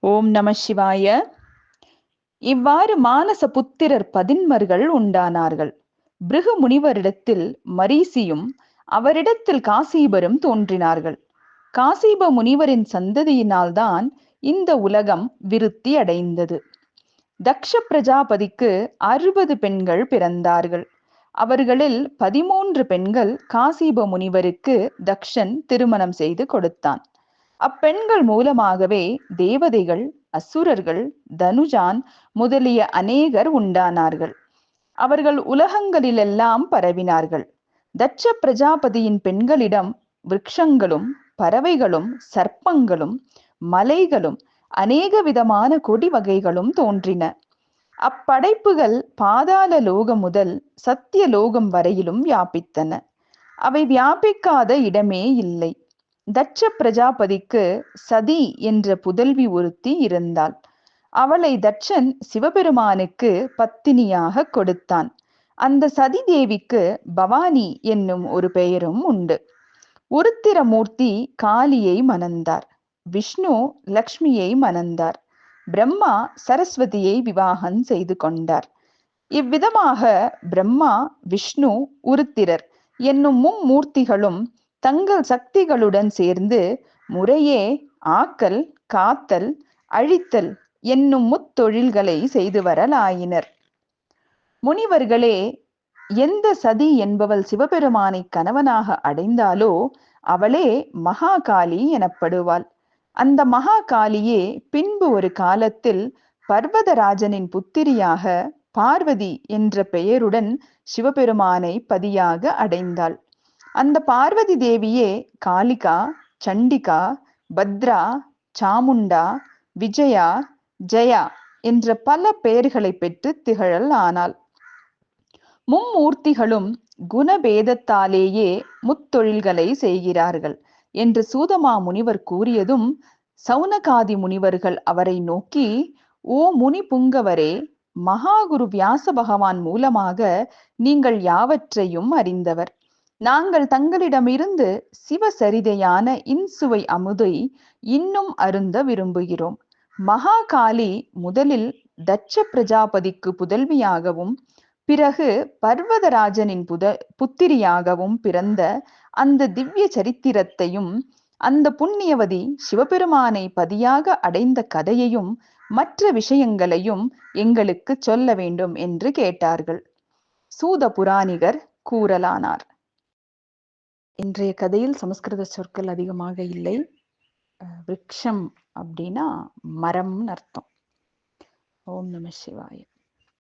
ஓம் நம சிவாய. இவ்வாறு மானச புத்திரர் 11 உண்டானார்கள். பிருகு முனிவரிடத்தில் மரீசியும் அவரிடத்தில் காசீபரும் தோன்றினார்கள். காசீப முனிவரின் சந்ததியினால்தான் இந்த உலகம் விருத்தி அடைந்தது. தக்ஷ பிரஜாபதிக்கு 60 பெண்கள் பிறந்தார்கள். அவர்களில் 13 பெண்கள் காசீப முனிவருக்கு தக்ஷன் திருமணம் செய்து கொடுத்தான். அப்பெண்கள் மூலமாகவே தேவதைகள், அசுரர்கள், தனுஜான் முதலிய அநேகர் உண்டானார்கள். அவர்கள் உலகங்களிலெல்லாம் பரவினார்கள். தட்ச பிரஜாபதியின் பெண்களிடம் விருட்சங்களும் பறவைகளும் சர்ப்பங்களும் மலைகளும் அநேக விதமான கொடி வகைகளும் தோன்றின. அப்படைப்புகள் பாதாள லோகம் முதல் சத்திய லோகம் வரையிலும் வியாபித்தன. அவை வியாபிக்காத இடமே இல்லை. தட்ச பிரஜாபதிக்கு சதி என்ற புதல்வி ஒருத்தி இருந்தாள். அவளை தட்சன் சிவபெருமானுக்கு பத்தினியாக கொடுத்தான். அந்த சதி தேவிக்கு பவானி என்னும் ஒரு பெயரும் உண்டு. உருத்திரமூர்த்தி காளியை மணந்தார். விஷ்ணு லக்ஷ்மியை மணந்தார். பிரம்மா சரஸ்வதியை விவாகம் செய்து கொண்டார். இவ்விதமாக பிரம்மா, விஷ்ணு, உருத்திரர் என்னும் மும்மூர்த்திகளும் தங்கள் சக்திகளுடன் சேர்ந்து முறையே ஆக்கல், காத்தல், அழித்தல் என்னும் முத்தொழில்களை செய்து வரலாயினர். முனிவர்களே, எந்த சதி என்பவள் சிவபெருமானை கணவனாக அடைந்தாலோ அவளே மகாகாளி எனப்படுவாள். அந்த மகாகாளியே பின்பு ஒரு காலத்தில் பர்வதராஜனின் புத்திரியாக பார்வதி என்ற பெயருடன் சிவபெருமானை பதியாக அடைந்தாள். அந்த பார்வதி தேவியே காளிகா, சண்டிகா, பத்ரா, சாமுண்டா, விஜயா, ஜெயா என்ற பல பெயர்களை பெற்று திகழல் ஆனாள். மும்மூர்த்திகளும் குணபேதத்தாலேயே முத்தொழில்களை செய்கிறார்கள் என்று சூதமா முனிவர் கூறியதும் சௌனகாதி முனிவர்கள் அவரை நோக்கி, ஓ முனி புங்கவரே, மகாகுரு வியாச பகவான் மூலமாக நீங்கள் யாவற்றையும் அறிந்தவர். நாங்கள் தங்களிடமிருந்து சிவசரிதையான இன்சுவை அமுதை இன்னும் அருந்த விரும்புகிறோம். மகாகாளி முதலில் தட்ச பிரஜாபதிக்கு புதல்வியாகவும் பிறகு பர்வதராஜனின் புத்திரியாகவும் பிறந்த அந்த திவ்ய சரித்திரத்தையும் அந்த புண்ணியவதி சிவபெருமானை பதியாக அடைந்த கதையையும் மற்ற விஷயங்களையும் எங்களுக்கு சொல்ல வேண்டும் என்று கேட்டார்கள். சூத புராணிகர் கூறலானார். இன்றைய கதையில் சமஸ்கிருத சொற்கள் அதிகமாக இல்லை. விருட்சம் அப்படின்னா மரம்னு அர்த்தம். ஓம் நம சிவாய.